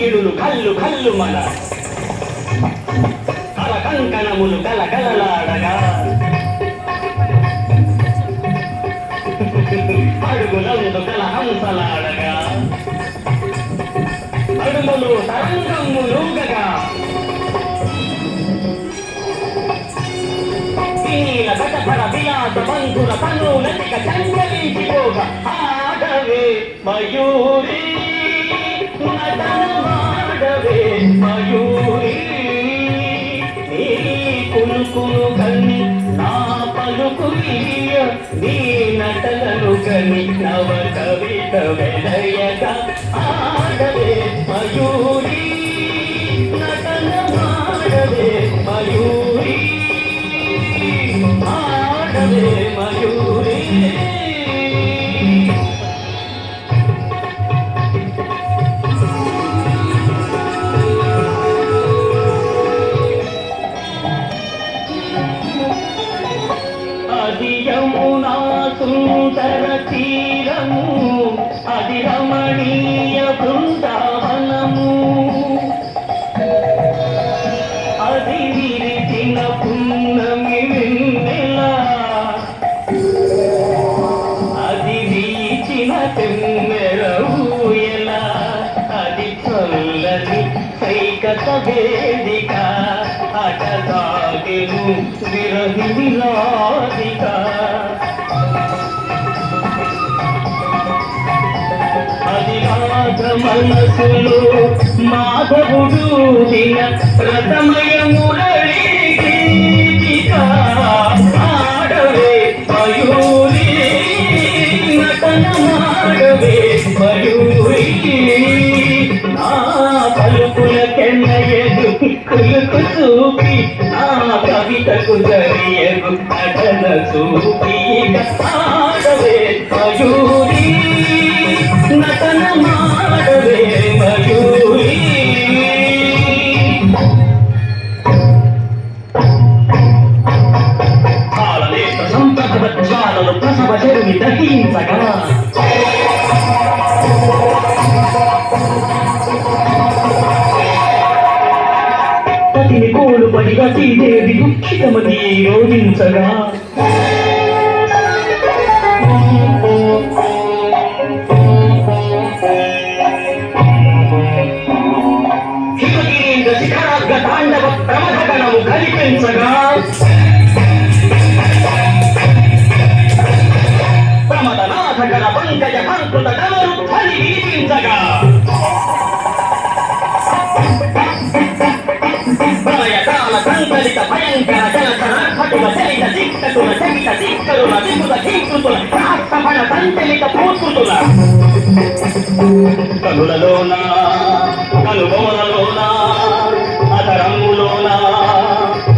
సిడులు కల్లు కల్లు మన కల కంకణములు కల కలలాడగా అడుగులందు కల హంసలాడగా అడుగులు తరంగములుగగా నీల గటపర విలాస బంధుర పనులతిక చంచలించిపోగా ఆడవే మయూరి నటనమాడవే మయూరి నీ కులుకులు కన్ని నా పలుకు విరియ నీ నటనలు కని నవ కవిత వెలయగా ఆడవే మయూరి నటనమాడవే మయూరి ఆడవే మయూరి అది యమునా సుందర తీరము అది రమణీయ బృందావనము అది విరిచిన పున్నమి వెన్నెల అది వీచిన తెమ్మెర ఊయల అది చల్లని సైకత వేదిక అట సాగెను విరహిణి రాధిక అది రాగ మనసులు మాధవుడు దిన రథమయ మురళి గీతిక ఆడవే మయూరి నటనమాడవే మయూరి నా పలుకుల కెన్నయదు కులుకు చూపి నా కవితకు జరియదు నటన చూపి ఆడవే మయూరి నటనమాడవే మయూరి కాలనేత సంప్రద జ్వాలలు ప్రసవ చెరుని దహించగా పతిని కోలు పడిగా శ్రీదేవి దుఃఖితమని రోధించగా హిమగిరీంద్ర శిఖరాగ్ర తాండవ ప్రమథగణము కల్పించగా ప్రమదనాథగణ పంకజ కాంకృత గమరు ధ్వని వినిపించగా ప్రళయకాల సంకలిత భయంకర జలచరాఘటుల చలిత చిక్కటుల చకిత చిక్కరుల విపుల కింకృతుల రాష్ట్రపణ సంచలిత పూర్కృతుల కనులలోన కనుబొమలలోన అధరమ్ములోన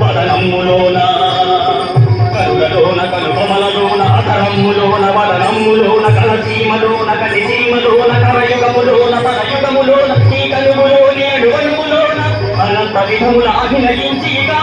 వదనమ్ములోన కనులలోన కనుబొమలలోన అధరమ్ములోన వదనమ్ములోన కలసీమలోన కలిసీమలోన కరయుగములోన పరయుగములోన ఈ కనుములోని అడుగనుములోన అనంత విధముల అభినయించిగా